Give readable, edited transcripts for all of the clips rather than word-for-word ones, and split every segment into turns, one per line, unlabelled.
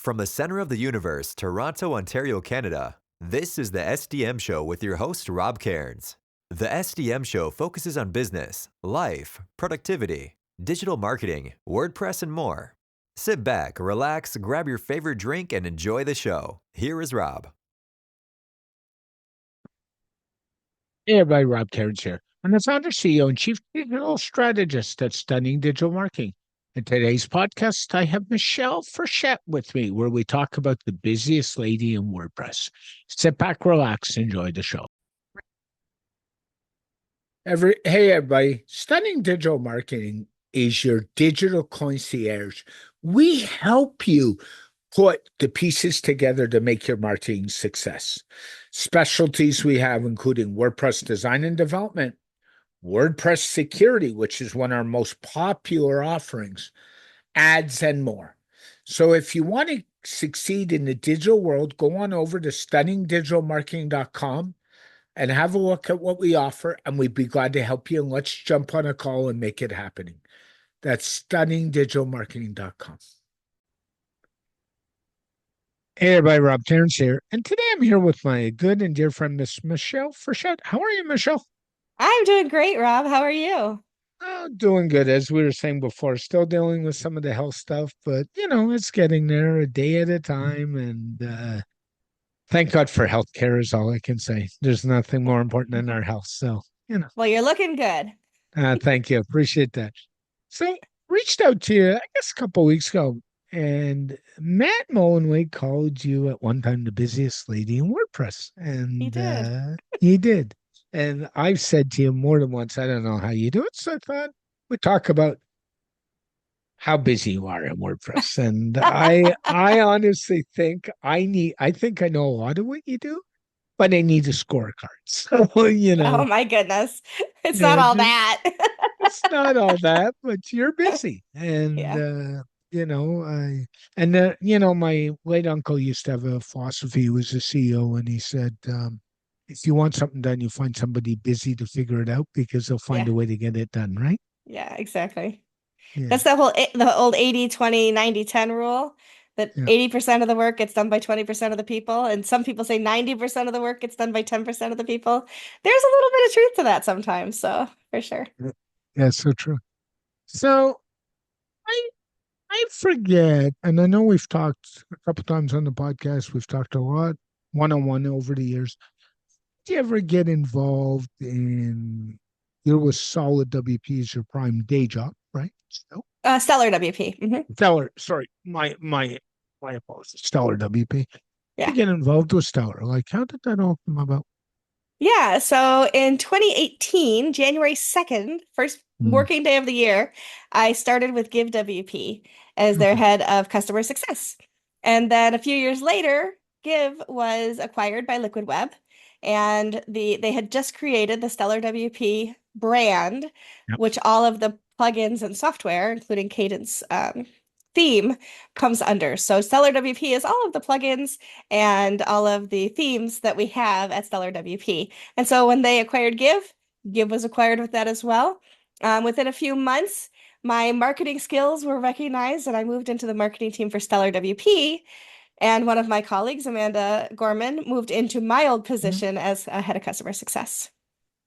From the center of the universe, Toronto, Ontario, Canada, this is the SDM Show with your host, Rob Cairns. The SDM Show focuses on business, life, productivity, digital marketing, WordPress, and more. Sit back, relax, grab your favorite drink, and enjoy the show. Here is Rob.
Hey everybody, Rob Cairns here. I'm the founder, CEO, and Chief Digital Strategist at Stunning Digital Marketing. In today's podcast, I have Michelle Frechette with me, where we talk about the busiest lady in WordPress. Sit back, relax, enjoy the show. Hey everybody, Stunning Digital Marketing is your digital concierge. We help you put the pieces together to make your marketing success. Specialties we have including WordPress design and development, WordPress security, which is one of our most popular offerings, ads, and more. So if you want to succeed in the digital world, go on over to stunningdigitalmarketing.com and have a look at what we offer, and we'd be glad to help you. And let's jump on a call and make it happening. That's stunningdigitalmarketing.com. Hey everybody, Rob Cairns here, and today I'm here with my good and dear friend, Miss Michelle Frechette. How are you, Michelle?
I'm doing great, Rob. How are you?
Oh, doing good, as we were saying before. Still dealing with some of the health stuff, but it's getting there a day at a time. And thank God for healthcare is all I can say. There's nothing more important than our health. So,
Well, you're looking good.
thank you. Appreciate that. So, reached out to you, I guess, a couple of weeks ago. And Matt Mullenweg called you at one time the busiest lady in WordPress. And
He did.
he did. And I've said to you more than once, I don't know how you do it. So I thought we'd talk about how busy you are in WordPress. And I honestly think I think I know a lot of what you do, but I need a scorecard. So,
Oh my goodness. It's not
yeah,
all that.
it's not all that, but you're busy. And
Yeah.
my late uncle used to have a philosophy. He was a CEO, and he said, if you want something done, you find somebody busy to figure it out because they'll find
Yeah.
a way to get it done, right?
Yeah, exactly.
Yeah.
That's the old 80-20-90-10 rule that
Yeah.
80% of the work gets done by 20% of the people. And some people say 90% of the work gets done by 10% of the people. There's a little bit of truth to that sometimes. So for sure.
Yeah, yeah, so true. So I I forget, and I know we've talked a couple times on the podcast, we've talked a lot one-on-one over the years. Do you ever get involved in there was Solid WP as your prime day job, right? So,
Stellar WP.
Stellar, sorry, my apologies. Stellar WP. You
Yeah.
get involved with Stellar. Like, how did that all come about?
Yeah, so in 2018, January 2nd, first
Hmm.
working day of the year, I started with Give WP as their
Okay.
head of customer success. And then a few years later, Give was acquired by Liquid Web, and they had just created the Stellar WP brand,
Yep.
which all of the plugins and software, including Cadence theme, comes under. So Stellar WP is all of the plugins and all of the themes that we have at Stellar WP. And so when they acquired Give, Give was acquired with that as well. Within a few months, my marketing skills were recognized, and I moved into the marketing team for Stellar WP. And one of my colleagues, Amanda Gorman, moved into my old position as a head of customer success.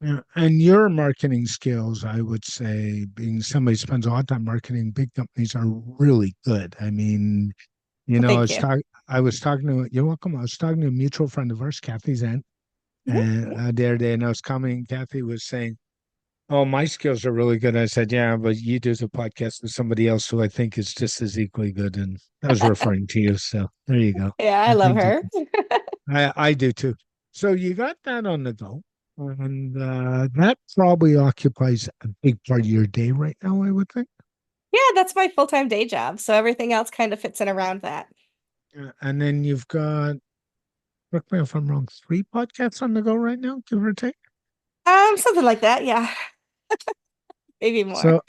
Yeah. And your marketing skills, I would say, being somebody who spends a lot of time marketing big companies, are really good. I mean,
Well, thank you.
I was talking to, you're welcome. I was talking to a mutual friend of ours, Kathy Zant,
Mhm.
and the other day, and I was commenting, Kathy was saying, "Oh, my skills are really good." I said, "Yeah, but you do the podcast with somebody else who I think is just as equally good." And I was referring to you. So there you go.
Yeah, I
I
love
think
her.
I do too. So you got that on the go. And that probably occupies a big part of your day right now, I would think.
Yeah, that's my full-time day job. So everything else kind of fits in around that.
And then you've got, correct me if I'm wrong, 3 podcasts on the go right now, give or take.
Something like that. Yeah, maybe more.
So,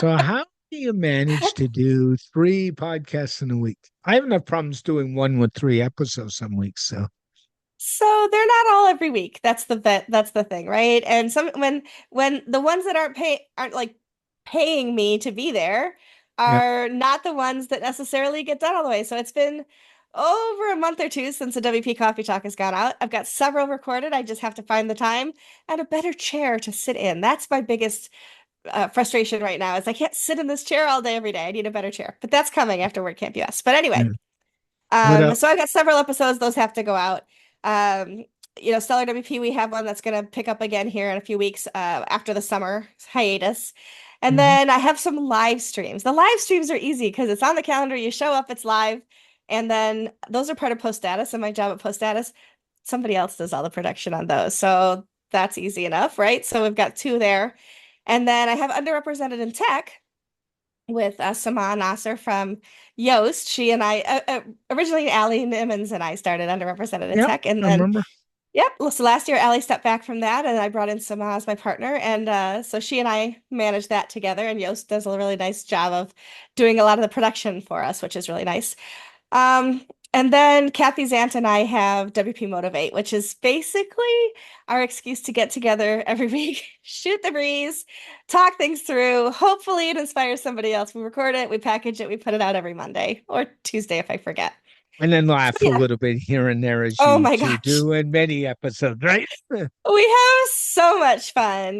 so how do you manage to do 3 podcasts in a week? I have enough problems doing one with 3 episodes some weeks. So,
So they're not all every week. That's the thing, right? And some when the ones that aren't like paying me to be there,
Yeah.
are not the ones that necessarily get done all the way. So it's been over a month or two since the WP Coffee Talk has gone out. I've got several recorded. I just have to find the time and a better chair to sit in. That's my biggest frustration right now is I can't sit in this chair all day every day. I need a better chair, but that's coming after WordCamp US. But
Yeah.
anyway,
What up?
so I've got several episodes. Those have to go out. Um, Stellar WP, we have one that's going to pick up again here in a few weeks after the summer hiatus. And
Mhm.
then I have some live streams. The live streams are easy because it's on the calendar. You show up, it's live. And then those are part of Post Status and my job at Post Status. Somebody else does all the production on those. So that's easy enough, right? So we've got two there. And then I have Underrepresented in Tech with Sama Nasser from Yoast. She and I, originally Allie Nimmons and I started Underrepresented in
Yep,
Tech. And
I
then,
remember.
yep, so last year Allie stepped back from that and I brought in Sama as my partner. And so she and I managed that together. And Yoast does a really nice job of doing a lot of the production for us, which is really nice. Um, and then Kathy Zant and I have WP Motivate, which is basically our excuse to get together every week, shoot the breeze, talk things through. Hopefully, it inspires somebody else. We record it, we package it, we put it out every Monday or Tuesday if I forget.
And then
So,
laugh a
yeah.
little bit here and there as
Oh
you
my
two
gosh.
do in many episodes, right?
We have so much fun.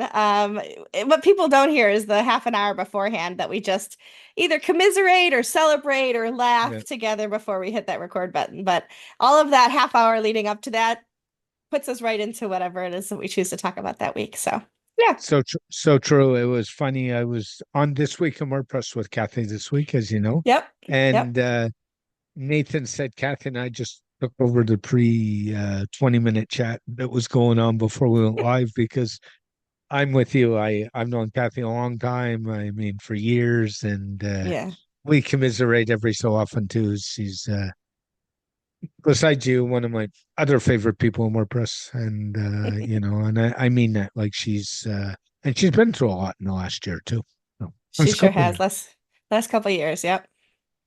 What people don't hear is the half an hour beforehand that we just either commiserate or celebrate or
Yeah.
laugh together before we hit that record button. But all of that half hour leading up to that puts us right into whatever it is that we choose to talk about that week. So, yeah.
So true. It was funny. I was on This Week in WordPress with Kathy this week, as you know.
Yep. Yep.
And Nathan said Kathy and I just took over the pre 20-minute chat that was going on before we went live because I'm with you. I've known Kathy a long time. I mean, for years, and
Yeah.
we commiserate every so often too. She's besides you, one of my other favorite people in WordPress, and and I mean that like and she's been through a lot in the last year too. So,
She
last
sure
couple of
has.
years.
Last couple of years. Yep.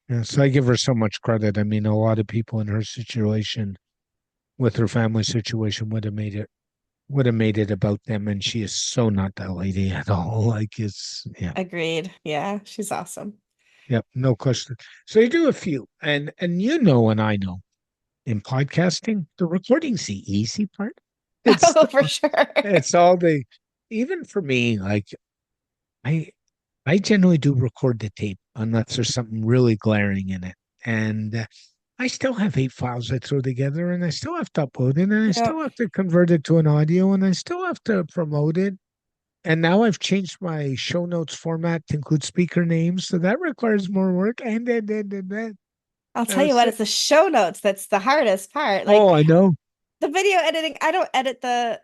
Yeah, so I give her so much credit. I mean, a lot of people in her situation, with her family situation, would have made it about them, and she is so not that lady at all. Like it's yeah,
Agreed. Yeah. She's awesome.
yeah, no question. So you do a few, and you know, and I know in podcasting, the recording's the easy part. It's
Oh, for sure.
it's all the even for me, like I I generally do record the tape unless there's something really glaring in it. And I still have 8 files I throw together and I still have to upload it and I
Yep.
still have to convert it to an audio and I still have to promote it. And now I've changed my show notes format to include speaker names. So that requires more work. And.
I'll tell
Uh,
you what,
so,
it's the show notes that's the hardest part.
oh,
Like
I know.
the video editing, I don't edit the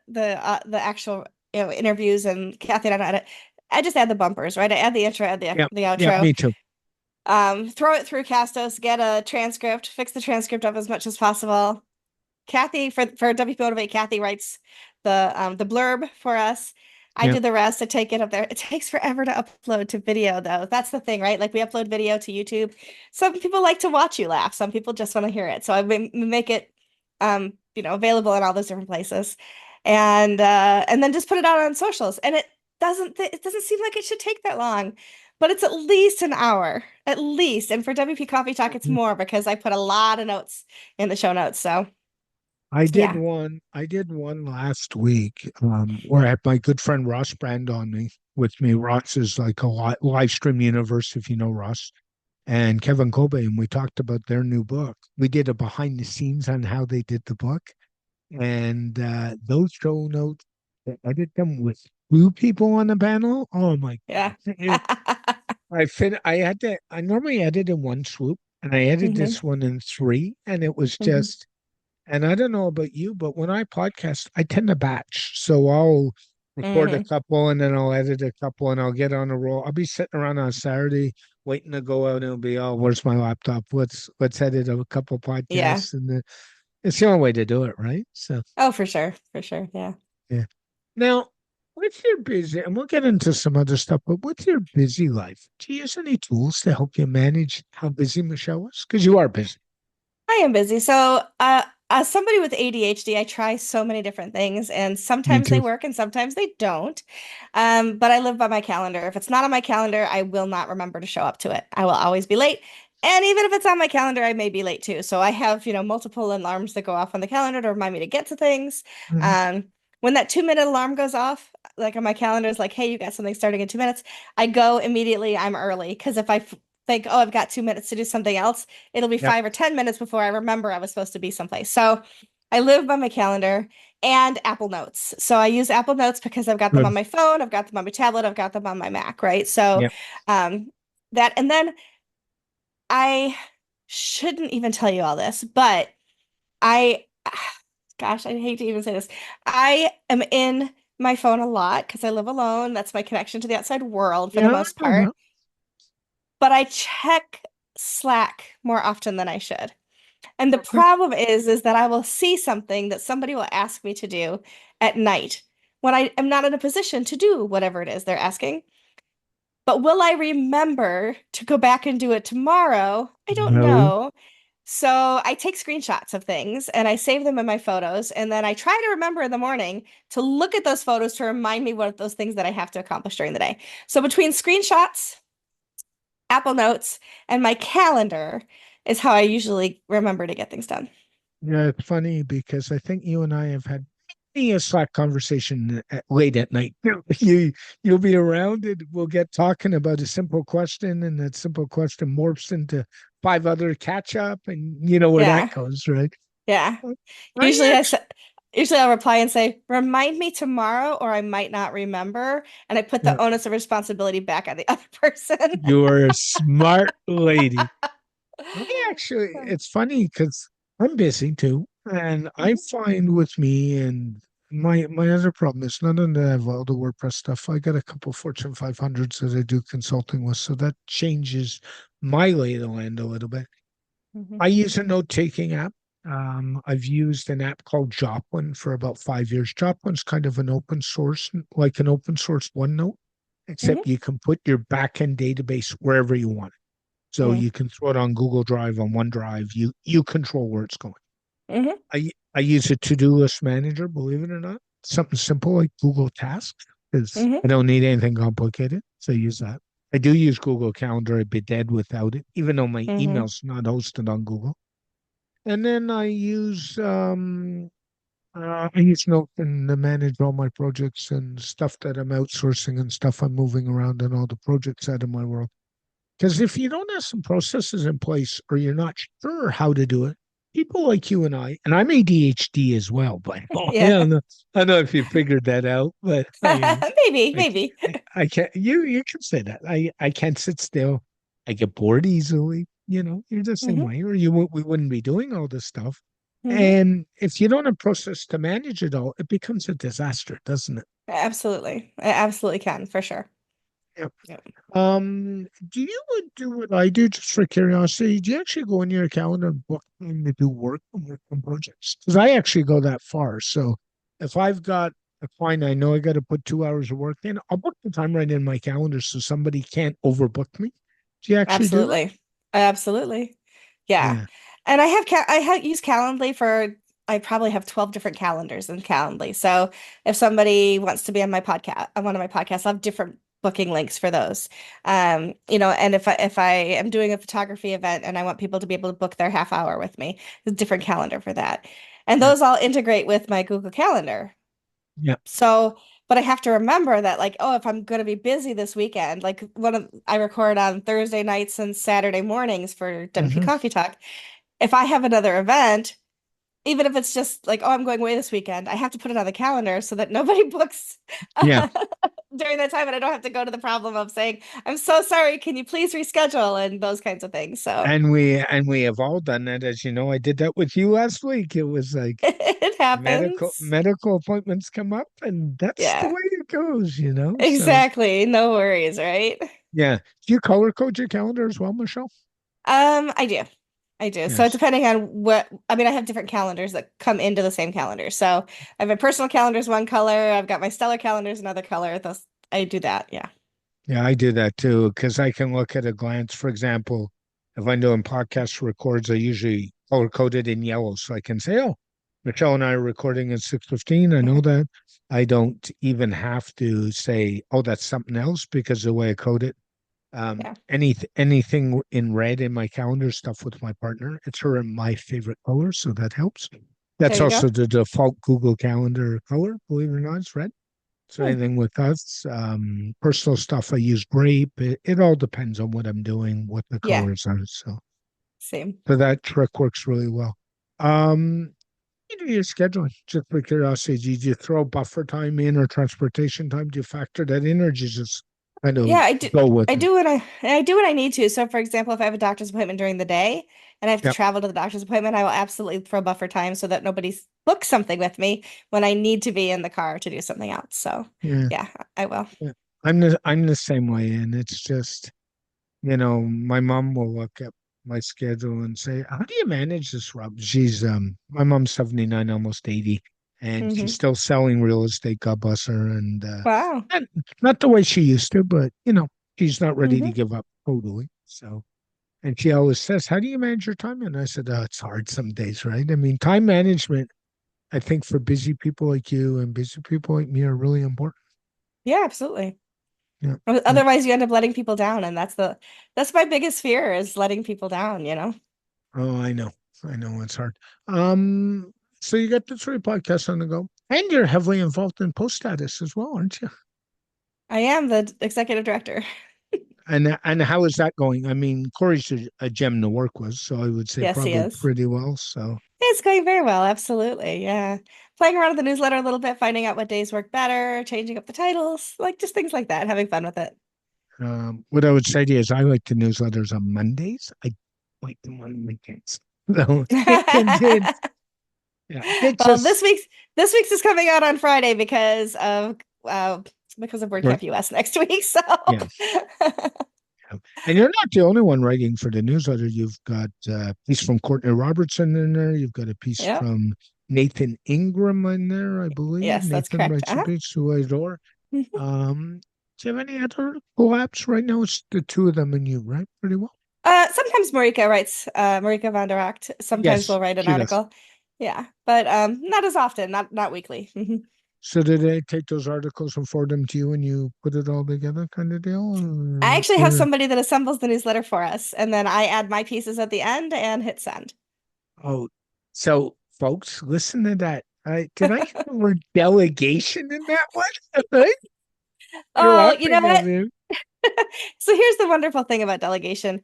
actual interviews, and Kathy and I don't edit. I just add the bumpers, right? I add the intro, add
Yeah.
the
Yeah.
outro.
Me too.
Throw it through Castos, get a transcript, fix the transcript up as much as possible. Kathy for WP Motivate, Kathy writes the blurb for us. I
Yeah.
do the rest. I take it up there. It takes forever to upload to video, though. That's the thing, right? Like we upload video to YouTube. Some people like to watch you laugh. Some people just want to hear it. So I make it, available in all those different places, and then just put it out on socials. And it doesn't seem like it should take that long, but it's at least an hour, at least. And for WP Coffee Talk, it's more because I put a lot of notes in the show notes. So yeah.
I did one last week, where I had my good friend Ross Brand on me with me. Ross is like a live stream universe, if you know Ross, and Kevin Kobe, and we talked about their new book. We did a behind the scenes on how they did the book, and those show notes, I did them with two people on the panel. Oh my
Yeah.
God. I normally edit in one swoop, and I edited
hmm
this one in three, and it was
hmm
just and I don't know about you, but when I podcast, I tend to batch. So I'll record a
hmm
couple and then I'll edit a couple and I'll get on a roll. I'll be sitting around on Saturday waiting to go out and it'll be, oh, where's my laptop? Let's edit a couple
Yeah.
podcasts. And it's the only way to do it, right? So
Oh, for sure. For sure. Yeah.
yeah. Now, with your busy, and we'll get into some other stuff, but with your busy life, do you use any tools to help you manage how busy Michelle is? Because you are busy.
I am busy. So As somebody with ADHD, I try so many different things, and
Me
sometimes they
too.
work and sometimes they don't. But I live by my calendar. If it's not on my calendar, I will not remember to show up to it. I will always be late. And even if it's on my calendar, I may be late too. So I have, multiple alarms that go off on the calendar to remind me to get to things.
Mhm.
Um, when that 2-minute alarm goes off, like on my calendar, is like, hey, you got something starting in 2 minutes, I go immediately. I'm early because if I think, oh, I've got 2 minutes to do something else, it'll be
Yep.
5 or 10 minutes before I remember I was supposed to be someplace. So I live by my calendar and Apple Notes. So I use Apple Notes because I've got them
Good.
on my phone, I've got them on my tablet, I've got them on my Mac, right? So
Yep.
um that and then I shouldn't even tell you all this, but I gosh, I hate to even say this. I am in my phone a lot because I live alone. That's my connection to the outside world for the
Yeah.
most part. But I check Slack more often than I should. And the
Okay.
problem is that I will see something that somebody will ask me to do at night when I am not in a position to do whatever it is they're asking. But will I remember to go back and do it tomorrow? I don't
No.
know. So I take screenshots of things and I save them in my photos. And then I try to remember in the morning to look at those photos to remind me what those things that I have to accomplish during the day. So between screenshots, Apple Notes, and my calendar is how I usually remember to get things done.
Yeah, it's funny because I think you and I have had many a Slack conversation late at night. You'll be around and we'll get talking about a simple question, and that simple question morphs into five other catch up, and you know where that
Yeah.
goes, right?
Yeah.
I
Usually I
actually,
say, usually I'll reply and say, remind me tomorrow, or I might not remember. And I put
yeah,
the onus of responsibility back on the other person.
you're a smart lady. I actually, it's funny because I'm busy too, and I
Mhm.
find with me and my other problem is none of the I have all the WordPress stuff. I got a couple Fortune 500s that I do consulting with, so that changes my lay of the land a little bit.
Mhm.
I use a note-taking app. I've used an app called Joplin for about 5 years. Joplin's kind of an open source, like an open source OneNote,
Mhm.
except you can put your backend database wherever you want. So
Mhm.
you can throw it on Google Drive, on OneDrive. You control where it's going.
Mhm.
I use a to-do list manager, believe it or not. Something simple like Google Tasks, because
Mhm.
I don't need anything complicated. So I use that. I do use Google Calendar. I'd be dead without it, even though my
Mhm.
email's not hosted on Google. And then I use Notion to manage all my projects and stuff that I'm outsourcing and stuff I'm moving around and all the projects out of my world. Because if you don't have some processes in place or you're not sure how to do it, people like you and I'm ADHD as well, but
Yeah.
I don't know if you figured that out, but
Maybe,
I,
maybe.
I can't, you can say that. I can't sit still. I get bored easily. You know, you're the same
Mhm.
way, or we wouldn't be doing all this stuff.
Mhm.
And if you don't have process to manage it all, it becomes a disaster, doesn't it?
Absolutely. I absolutely can, for sure.
Yep.
Yep.
Do you do what I do just for curiosity? Do you actually go in your calendar and book time to do work on projects? Because I actually go that far. So if I've got a client I know I got to put 2 hours of work in, I'll book the time right in my calendar so somebody can't overbook me. Do you actually do that?
Absolutely. Absolutely. Yeah.
Yeah.
And I have used Calendly for I probably have 12 different calendars in Calendly. So if somebody wants to be on my podcast, on one of my podcasts, I'll have different booking links for those. And if I am doing a photography event and I want people to be able to book their half hour with me, there's a different calendar for that. And
Yeah.
those all integrate with my Google Calendar.
Yeah.
So, but I have to remember that, like, oh, if I'm going to be busy this weekend, like I record on Thursday nights and Saturday mornings for WP
Hmm.
Coffee Talk. If I have another event, even if it's just like, oh, I'm going away this weekend, I have to put it on the calendar so that nobody books
Yeah.
during that time, and I don't have to go to the problem of saying, I'm so sorry, can you please reschedule and those kinds of things. So
And we have all done that, as you know. I did that with you last week. It was like
it happens.
medical appointments come up, and that's the
Yeah,
way it goes, you know. So
exactly. No worries, right?
yeah. Do you color code your calendar as well, Michelle?
I do. I do. So
Yes.
depending on I mean, I have different calendars that come into the same calendar. So I have my personal calendar's one color. I've got my Stellar calendar's another color. Those I do that. Yeah.
Yeah, I do that too, because I can look at a glance, for example. if I'm doing podcast records, I usually color code it in yellow so I can say, oh, Michelle and I are recording at 6:15. I know
Mhm.
that. I don't even have to say, oh, that's something else because the way I code it.
Yeah,
Anything in red in my calendar stuff with my partner, it's her and my favorite color, so that helps.
there
That's
you go.
also the default Google Calendar color, believe it or not, it's red. So
Hmm.
anything with us, personal stuff, I use grape. It all depends on what I'm doing, what the
Yeah,
colors are.
same.
So that trick works really well. Um, you do your scheduling, just for curiosity. Do you throw buffer time in or transportation time? Do you factor that in, or do you just kind
Yeah,
of
I do.
go with
I
it?
do what I do what I need to. So, for example, if I have a doctor's appointment during the day and I have to
Yep.
travel to the doctor's appointment, I will absolutely throw buffer time so that nobody books something with me when I need to be in the car to do something else. So,
Yeah.
yeah, I will.
Yeah. I'm the same way, and it's just, my mom will look at my schedule and say, "How do you manage this, Rob?" She's my mom's 79, almost 80, and she's
Hmm.
still selling real estate. God bless her, and
Wow.
not, not the way she used to, but she's not ready to
Hmm.
give up totally. So, and she always says, "How do you manage your time?" And I said, "Oh, it's hard some days, right? I mean, time management, I think for busy people like you and busy people like me are really important."
Yeah, absolutely.
Yeah. Yeah.
Otherwise, you end up letting people down, and that's my biggest fear is letting people down, you know?
Oh, I know. I know it's hard. Um, so you got the three podcasts on the go, and you're heavily involved in post status as well, aren't you?
I am the executive director.
And how is that going? I mean, Corey's a gem to work with, so I would say
Yes, he
probably
is.
pretty well. So,
It's going very well, absolutely. Yeah. Playing around with the newsletter a little bit, finding out what days work better, changing up the titles, like just things like that, having fun with it.
what I would say to you is, I like the newsletters on Mondays. I like them on weekends. So yeah, it
Well,
just
this week's is coming out on Friday uh because of
right.
WordCamp US next week. So
Yeah. Yeah. And you're not the only one writing for the newsletter. You've got a piece from Courtney Robertson in there. You've got a piece
yeah.
from Nathan Ingram in there, I believe.
Yes, that's
Nathan
correct.
writes a piece who I adore. Do you have any other collabs right now? It's the two of them and you, right? Pretty well.
Sometimes Marika van der Acht. Sometimes
Yes,
we'll write an
she does.
article. Yeah, but not as often, not weekly.
So did they take those articles and forward them to you and you put it all together kind of deal?
I
Or
actually have
where?
somebody that assembles the newsletter for us, and then I add my pieces at the end and hit send.
Oh, so folks, listen to that. Did I hear the word delegation in that one? You're
Oh, you know
laughing at
what?
me.
So here's the wonderful thing about delegation.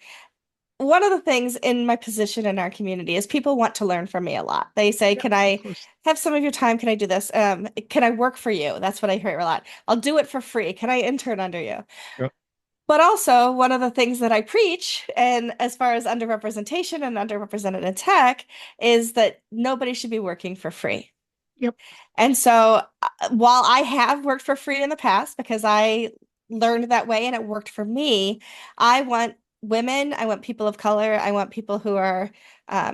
One of the things in my position in our community is people want to learn from me a lot. They say,
Yeah,
"Can
of
I
course.
have some of your time? Can I do this? Can I work for you?" That's what I hear a lot. I'll do it for free. Can I intern under you?
Yeah.
But also, one of the things that I preach, and as far as underrepresentation and underrepresented in tech, is that nobody should be working for free.
Yep.
And so, while I have worked for free in the past because I learned that way and it worked for me, I want women, I want people of color, I want people who are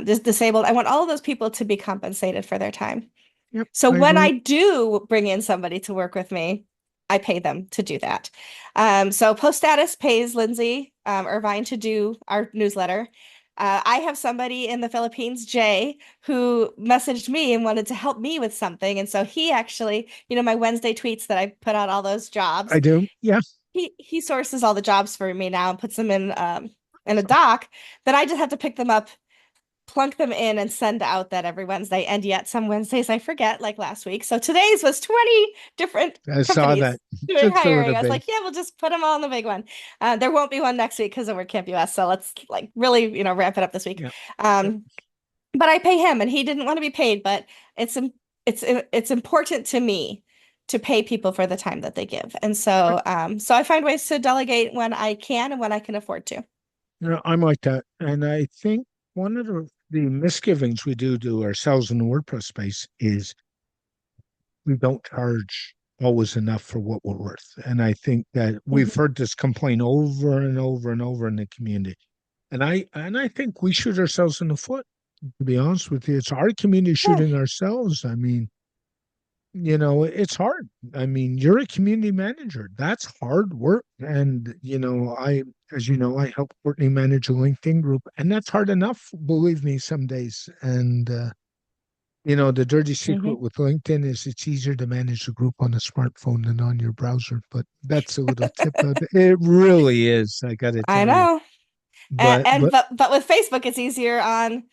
disabled, I want all of those people to be compensated for their time.
Yep.
So
I
when
agree.
I do bring in somebody to work with me, I pay them to do that. So Post Status pays Lindsay Irvine to do our newsletter. I have somebody in the Philippines, Jay, who messaged me and wanted to help me with something. And so he actually, my Wednesday tweets that I put out all those
I
jobs,
do. Yeah.
he sources all the jobs for me now and puts them in a
Awesome.
doc. Then I just have to pick them up, plunk them in, and send out that every Wednesday. And yet some Wednesdays I forget, like last week. So today's was 20 different
I saw
companies
that.
doing
Just throw it
hiring.
a
I was
bit.
like, yeah, we'll just put them all in the big one. There won't be one next week because of WordCamp US. So let's like really, ramp it up this week.
Yeah. Yep.
Um, but I pay him and he didn't want to be paid, but it's important to me to pay people for the time that they give. And so I find ways to delegate when I can and when I can afford to.
I'm like that. And I think one of the misgivings we do to ourselves in the WordPress space is we don't charge always enough for what we're worth. And I think that we've
Mhm.
heard this complaint over and over and over in the community. And I think we shoot ourselves in the foot, to be honest with you. It's our community
Yeah.
shooting ourselves. I mean, it's hard. I mean, you're a community manager. That's hard work. And, as you know, I help Courtney manage a LinkedIn group, and that's hard enough, believe me, some days. And, the dirty secret
Hmm.
with LinkedIn is it's easier to manage the group on a smartphone than on your browser. But that's a little tip out there. It really is, I got to
I
tell you.
know.
But, but
But with Facebook, it's easier on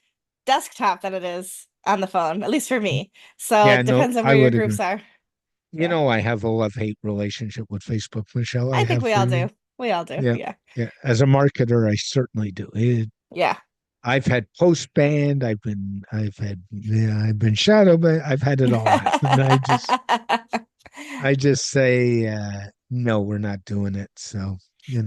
desktop than it is on the phone, at least for me. So
yeah,
it
no,
depends on
I
where your
would agree.
groups are.
You
Yeah.
know, I have a love-hate relationship with Facebook, Michelle. I
I think
have
we
for
all
you.
do. We all do.
Yeah.
Yeah.
Yeah. As a marketer, I certainly do.
Yeah.
I've had post banned. I've been shadow banned. I've had it all happen. I just say, no, we're not doing it. So,
I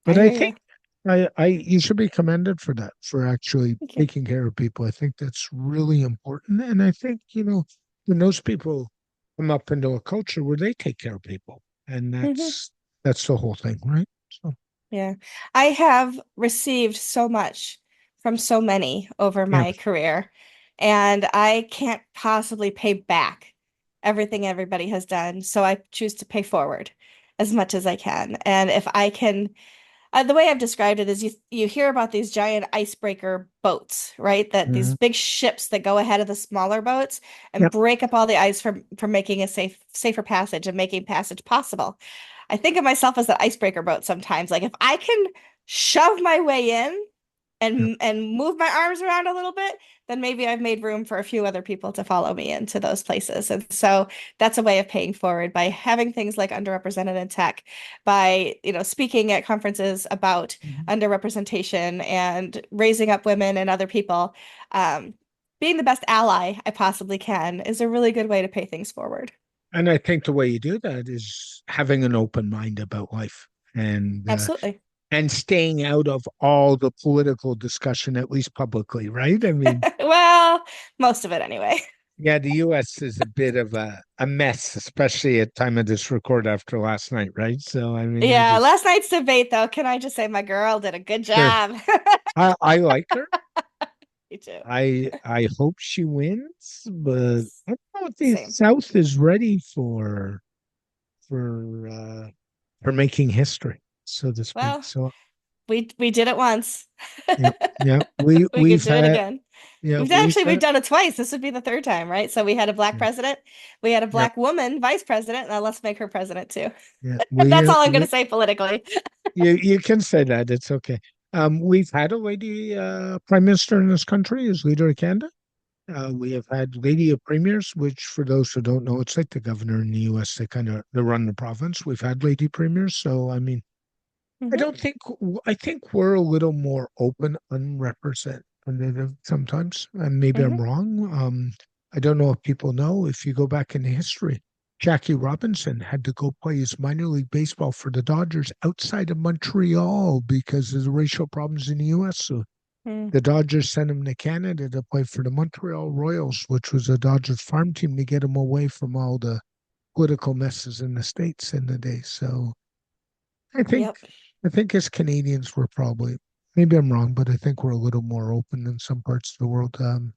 but I
hear
think
you.
you should be commended for that, for actually
Thank you.
taking care of people. I think that's really important. And I think, when those people come up into a culture where they take care of people, and
Hmm.
that's the whole thing, right? So,
Yeah. I have received so much from so many over
yeah.
my career, and I can't possibly pay back everything everybody has done. So I choose to pay forward as much as I can. And if I can, the way I've described it is you hear about these giant icebreaker boats, right? That these
Mhm.
big ships that go ahead of the smaller boats and
Yep.
break up all the ice for making a safer passage and making passage possible. I think of myself as an icebreaker boat sometimes. Like if I can shove my way in
Yep.
and move my arms around a little bit, then maybe I've made room for a few other people to follow me into those places. And so that's a way of paying forward by having things like underrepresented in tech, by, speaking at conferences about
Mhm.
underrepresentation and raising up women and other people. Um, Being the best ally I possibly can is a really good way to pay things forward.
And I think the way you do that is having an open mind about life and uh,
Absolutely.
and staying out of all the political discussion, at least publicly, right? I mean,
Well, most of it anyway.
yeah, the U.S. is a bit of a mess, especially at time of this record after last night, right? So, I mean,
Yeah, last night's debate, though, can I just say my girl did a good
sure,
job?
I like her.
Me too.
I hope she wins, but I don't know if the
Same.
South is ready for making history, so to speak.
Well,
So,
we did it once.
yeah, yeah,
We could do it again.
yeah,
We've done it twice. This would be the third time, right? So we had a black
yeah,
president, we had a
yeah,
black woman vice president. Now let's make her president too.
yeah.
That's all I'm going to say politically.
You can say that. It's okay. We've had a lady prime minister in this country as leader of Canada. We have had lady of premiers, which for those who don't know, it's like the governor in the U.S. They run the province. We've had lady premiers, so I mean, I
Hmm.
don't think I think we're a little more open, unrepresentative sometimes, and maybe I'm
Hmm.
wrong. I don't know if people know. If you go back in history, Jackie Robinson had to go play his minor league baseball for the Dodgers outside of Montreal because of the racial problems in the U.S. So
Mm.
the Dodgers sent him to Canada to play for the Montreal Royals, which was a Dodgers farm team, to get him away from all the political messes in the States in the day. So I think
Yep,
I think as Canadians we're probably, maybe I'm wrong, but I think we're a little more open in some parts of the world. The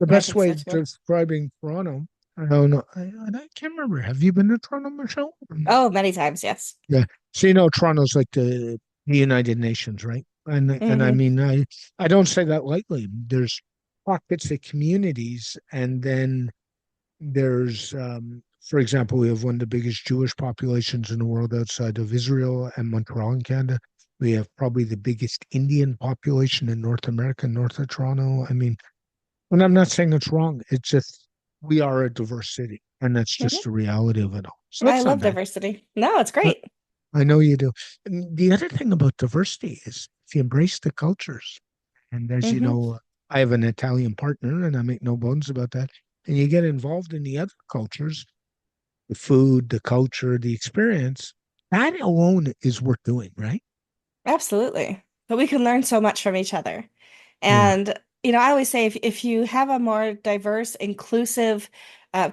I
best
think
way
so
of
too.
describing Toronto, I don't know, I can't remember. Have you been to Toronto, Michelle?
Oh, many times, yes.
Yeah. So Toronto's like the United Nations, right? And I
Hmm.
mean I don't say that lightly. There's pockets of communities, and then there's for example, we have one of the biggest Jewish populations in the world outside of Israel and Montreal in Canada. We have probably the biggest Indian population in North America, north of Toronto. I mean, and I'm not saying it's wrong. It's just we are a diverse city, and that's just
Hmm.
the reality of it all. So
I
that's not
love
bad.
diversity. No, it's
I,
great.
I know you do. And the other thing about diversity is if you embrace the cultures, and as you
Hmm.
know, I have an Italian partner, and I make no bones about that. And you get involved in the other cultures, the food, the culture, the experience, that alone is worth doing, right?
Absolutely. But we can learn so much from each other.
Yeah.
And, I always say if you have a more diverse, inclusive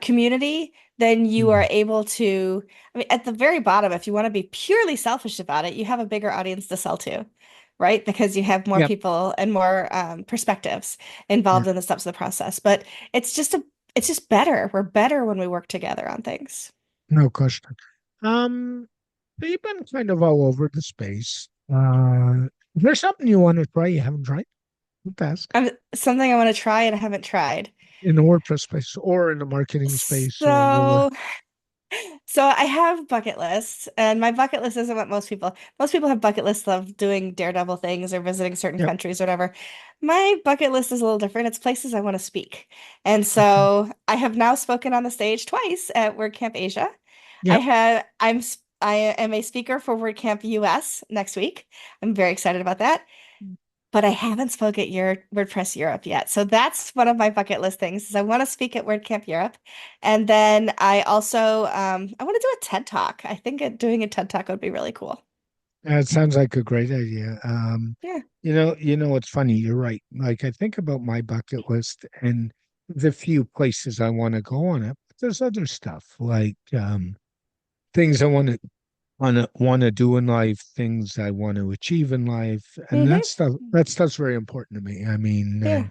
community, then you are
Mm.
able to, I mean, at the very bottom, if you want to be purely selfish about it, you have a bigger audience to sell to, right? Because you have more
Yep.
people and more perspectives
Yeah.
involved in the steps of the process. But it's just it's just better. We're better when we work together on things.
No question. Um, so you've been kind of all over the space. Is there something you want to try you haven't tried? Let's ask.
Something I want to try and I haven't tried.
In the WordPress space or in the marketing space or
So So I have bucket lists, and my bucket list isn't what most people. Most people have bucket lists of doing daredevil things or visiting certain
yeah.
countries or whatever. My bucket list is a little different. It's places I want to speak. And
Okay.
so I have now spoken on the stage twice at WordCamp Asia.
Yeah.
I am a speaker for WordCamp US next week. I'm very excited about that, but I haven't spoke at your WordPress Europe yet. So that's one of my bucket list things is I want to speak at WordCamp Europe. And then I also I want to do a TED Talk. I think doing a TED Talk would be really cool.
It sounds like a great idea.
Yeah.
It's funny. You're right. Like I think about my bucket list and the few places I want to go on it. But there's other stuff like things I want to do in life, things I want to achieve in life, and
Hmm.
that stuff's very important to me. I mean,
Yeah.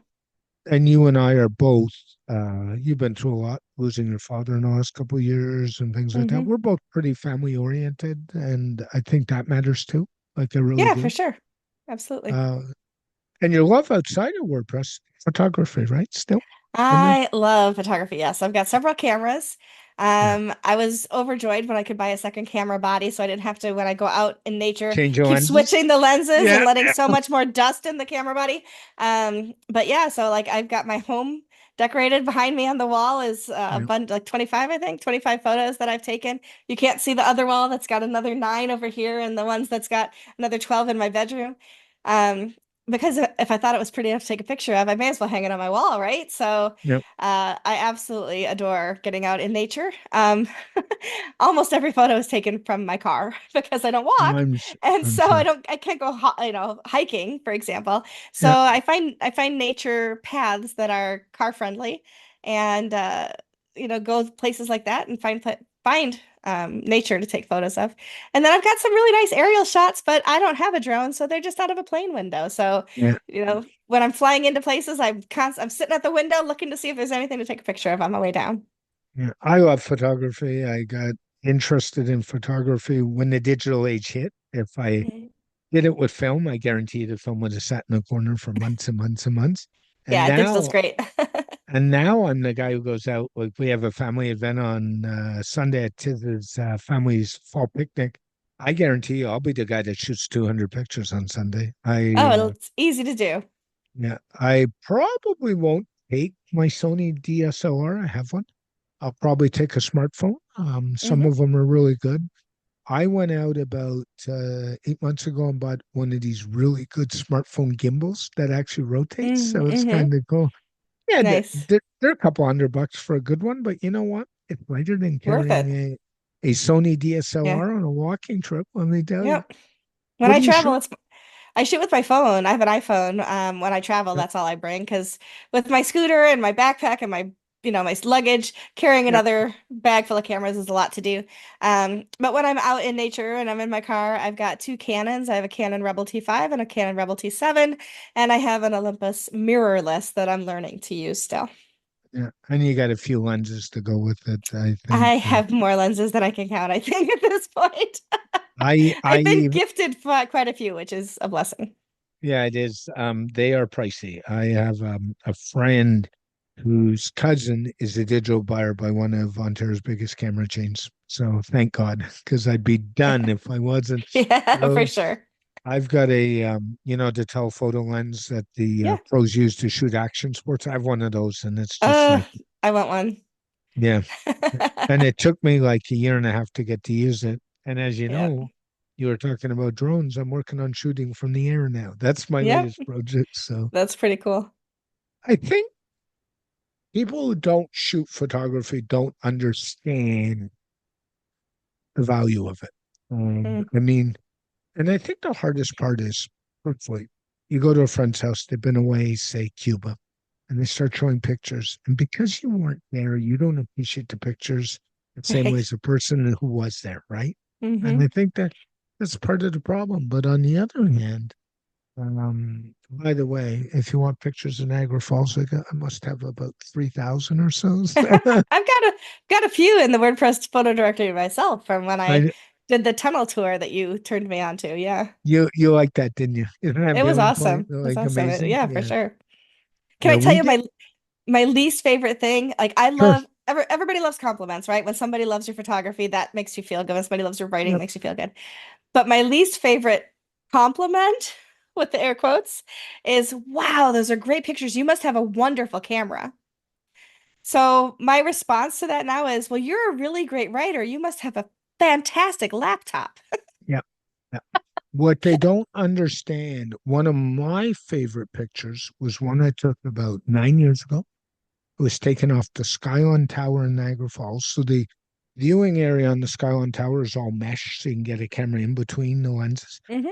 and you and I are both. You've been through a lot, losing your father in the last couple of years and things like that.
Hmm.
We're both pretty family oriented, and I think that matters too. Like I really
Yeah, for
do.
sure. Absolutely.
Uh, and your love outside of WordPress, photography, right? Still in there?
I love photography. Yes, I've got several cameras.
Yeah.
I was overjoyed when I could buy a second camera body, so I didn't have to, when I go out in nature,
Change your
keep
lenses.
switching the lenses and
Yeah.
letting so much more dust in the camera body. But yeah, so like I've got my home decorated behind me on the wall is a
Yeah.
bunch, like 25, I think, 25 photos that I've taken. You can't see the other wall that's got another nine over here, and the ones that's got another 12 in my bedroom. Um, because if I thought it was pretty enough to take a picture of, I may as well hang it on my wall, right? So
Yeah.
I absolutely adore getting out in nature. Almost every photo is taken from my car because I don't walk, and
I'm
so
sure.
I can't go, hiking, for example. So
Yeah.
I find nature paths that are car friendly, and go places like that and find nature to take photos of. And then I've got some really nice aerial shots, but I don't have a drone, so they're just out of a plane window. So
Yeah.
when I'm flying into places, I'm sitting at the window looking to see if there's anything to take a picture of on my way down.
Yeah. I love photography. I got interested in photography when the digital age hit. If I
Mhm.
did it with film, I guarantee the film would have sat in the corner for months and months and months. And
Yeah, digital's
now,
great.
and now I'm the guy who goes out. Like we have a family event on Sunday at Tiz's family's fall picnic. I guarantee you, I'll be the guy that shoots 200 pictures on Sunday.
Oh, it's easy to do.
Yeah, I probably won't take my Sony DSLR. I have one. I'll probably take a smartphone. Some
Hmm.
of them are really good. I went out about 8 months ago and bought one of these really good smartphone gimbals that actually rotates. So it's
Mm-hmm.
kind of cool. Yeah,
Nice.
they're a couple $100 for a good one, but you know what? It's lighter than
Worth
carrying
it.
a Sony
Yeah.
DSLR on a walking trip, let me tell you.
Yep. When
What
I
do you
travel,
shoot?
I shoot with my phone. I have an iPhone. When I travel,
Yep,
that's all I bring because with my scooter and my backpack and my luggage, carrying
yep,
another bag full of cameras is a lot to do. But when I'm out in nature and I'm in my car, I've got two Canons. I have a Canon Rebel T5 and a Canon Rebel T7, and I have an Olympus mirrorless that I'm learning to use still.
yeah. And you got a few lenses to go with it, I think.
I have more lenses than I can count, I think, at this point. I've been
I
gifted quite a few, which is a blessing.
Yeah, it is. They are pricey. I have a friend whose cousin is a digital buyer by one of Ontario's biggest camera chains. So thank God, because I'd be done if I wasn't.
Yeah, for
Those
sure.
I've got the telephoto lens that the
Yeah.
pros use to shoot action sports. I have one of those, and it's just
Uh,
like,
I want one.
yeah. And it took me like a year and a half to get to use it. And as you
Yep.
know, you were talking about drones. I'm working on shooting from the air now. That's my
Yep.
latest project. So
That's pretty cool.
I think people who don't shoot photography don't understand the value of it.
Mm.
I mean, and I think the hardest part is, hopefully, you go to a friend's house, they've been away, say Cuba, and they start showing pictures. And because you weren't there, you don't appreciate the pictures the same way
Right.
as a person who was there, right? And
Hmm.
I think that that's part of the problem. But on the other hand, By the way, if you want pictures of Niagara Falls, I must have about 3,000 or so.
I've got a few in the WordPress photo directory myself from when I
I
did the tunnel tour that you turned me on to. Yeah.
you like that, didn't you? Isn't that
It was
feeling
awesome.
point
It was
like
awesome.
amazing?
Yeah, for
Yeah,
sure. Can
yeah,
I tell
we
you
did.
my least favorite thing? Like I
Sure.
love everybody loves compliments, right? When somebody loves your photography, that makes you feel good. When somebody loves your writing, it
Yep.
makes you feel good. But my least favorite compliment with the air quotes is, wow, those are great pictures. You must have a wonderful camera. So my response to that now is, well, you're a really great writer. You must have a fantastic laptop.
Yep. Yep. What they don't understand, one of my favorite pictures was one I took about 9 years ago. It was taken off the Skyline Tower in Niagara Falls. So the viewing area on the Skyline Tower is all mesh, so you can get a camera in between the lenses.
Hmm.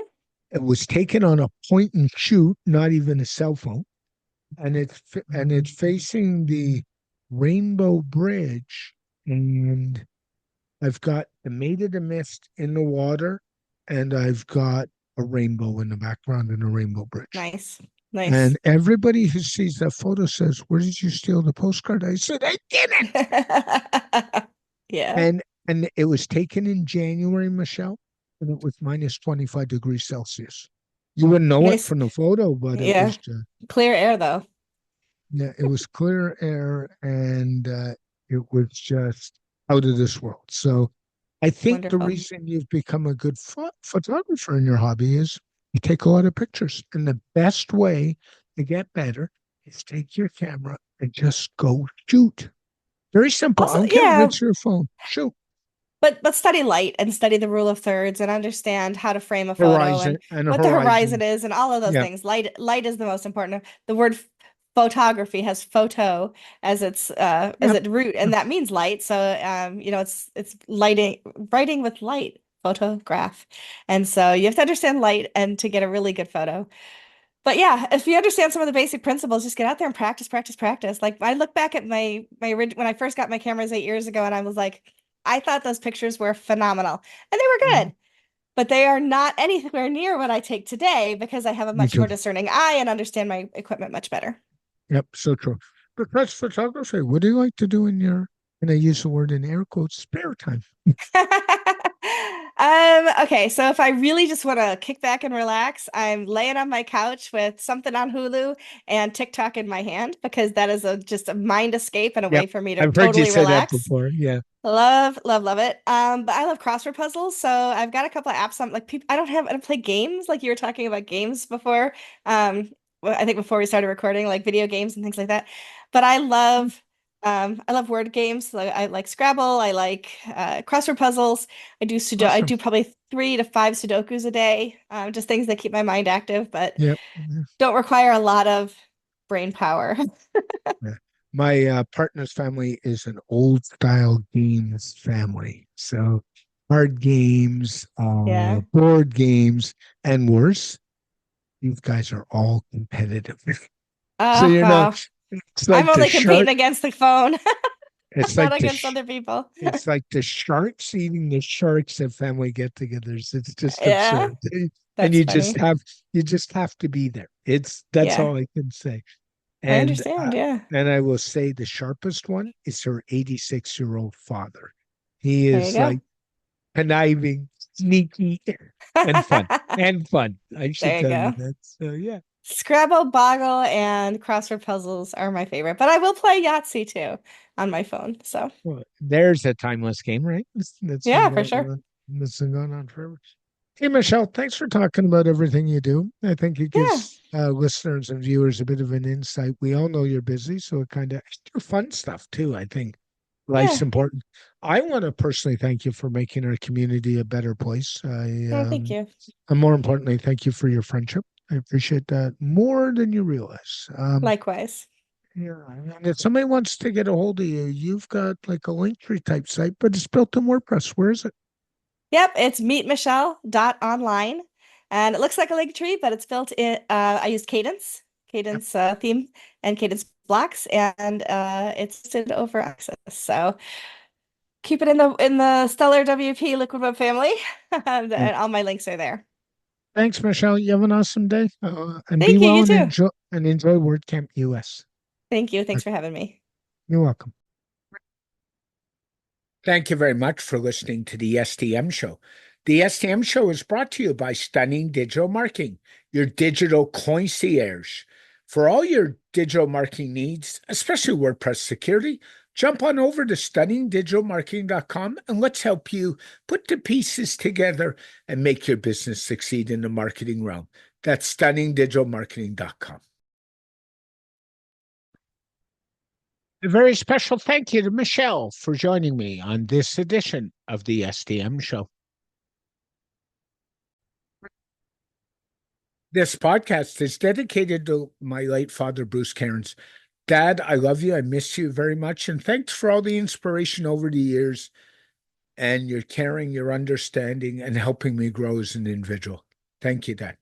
It was taken on a point and shoot, not even a cell phone, and it's facing the Rainbow Bridge, and I've got the Maid of the Mist in the water, and I've got a rainbow in the background and a rainbow bridge.
Nice. Nice.
And everybody who sees that photo says, "Where did you steal the postcard?" I said, "I didn't."
Yeah.
And it was taken in January, Michelle, and it was minus 25 degrees Celsius. You wouldn't know it
Nice.
from the photo, but it
Yeah.
was just,
Clear air though.
yeah, it was clear air, and it was just out of this world. So I think the
Wonderful.
reason you've become a good photographer in your hobby is you take a lot of pictures. And the best way to get better is take your camera and just go shoot. Very simple. I
Also,
don't care if
yeah,
it's your phone. Shoot.
but study light and study the rule of thirds and understand how to frame a photo
Horizon
and
and
what the horizon
horizon.
is and all of those
Yeah.
things. Light is the most important. The word photography has photo as its as
Yep.
its root, and that means light. So it's lighting, writing with light, photograph. And so you have to understand light and to get a really good photo. But yeah, if you understand some of the basic principles, just get out there and practice, practice, practice. Like I look back at when I first got my cameras 8 years ago, and I was like, I thought those pictures were phenomenal, and they were
Mhm.
good, but they are not anywhere near what I take today because I have a
Me
much
too.
more discerning eye and understand my equipment much better.
Yep. So true. But that's photography. What do you like to do in your, and I use the word in air quotes, spare time?
Okay, so if I really just want to kick back and relax, I'm laying on my couch with something on Hulu and TikTok in my hand because that is just a mind escape and a way
Yep.
for me to
I've heard you
totally
say that
relax.
before. Yeah.
Love, love, love it. But I love crossword puzzles, so I've got a couple of apps on like people I don't play games like you were talking about games before. I think before we started recording, like video games and things like that. But I love word games. So I like Scrabble, I like crossword puzzles. I
Awesome.
do probably 3 to 5 Sudokus a day. Just things that keep my mind active, but
Yep. Yeah.
don't require a lot of brain power.
Yeah. My partner's family is an old style games family. So hard games,
Yeah.
board games, and worse, these guys are all competitive. So
Oh,
you know,
wow.
it's
I'm
like the
only competing
shark.
against the phone,
It's
not
like
against other people.
it's like the sharks eating the sharks at family get-togethers. It's just
Yeah,
absurd. And
that's funny.
you just have to be there. That's
Yeah,
all I can say.
I
And
understand. Yeah,
and I will say the sharpest one is her 86-year-old father. He
there you
is
go.
like conniving, sneaky, and fun. And fun. I should
There you
tell you
go.
that. So yeah.
Scrabble, Boggle, and crossword puzzles are my favorite, but I will play Yahtzee too on my phone. So
Well, there's a timeless game, right? That's been
yeah, for
going
sure.
on. That's been going on forever. Hey, Michelle, thanks for talking about everything you do. I think it
Yeah,
gives listeners and viewers a bit of an insight. We all know you're busy, so it kind of your fun stuff too. I think life's
yeah.
important. I want to personally thank you for making our community a better place.
Oh, thank you.
And more importantly, thank you for your friendship. I appreciate that more than you realize.
Likewise.
Yeah, and if somebody wants to get a hold of you, you've got like a Linktree type site, but it's built in WordPress. Where is it?
Yep, it's meetmichelle.online. And it looks like a link tree, but it's built in I used
Yep.
Cadence theme and Cadence blocks, and it's listed over Access. So keep it in the Stellar WP Liquid Web family. And
Yeah.
all my links are there.
Thanks, Michelle. You have an awesome day. And be
Thank you.
well
You
and
too.
enjoy WordCamp US.
Thank you. Thanks for having me.
You're welcome. Thank you very much for listening to the SDM Show. The SDM Show is brought to you by Stunning Digital Marketing, your digital concierge. For all your digital marketing needs, especially WordPress security, jump on over to stunningdigitalmarketing.com and let's help you put the pieces together and make your business succeed in the marketing realm. That's stunningdigitalmarketing.com. A very special thank you to Michelle for joining me on this edition of the SDM Show. This podcast is dedicated to my late father, Bruce Cairns. Dad, I love you. I miss you very much. And thanks for all the inspiration over the years and your caring, your understanding, and helping me grow as an individual. Thank you, Dad.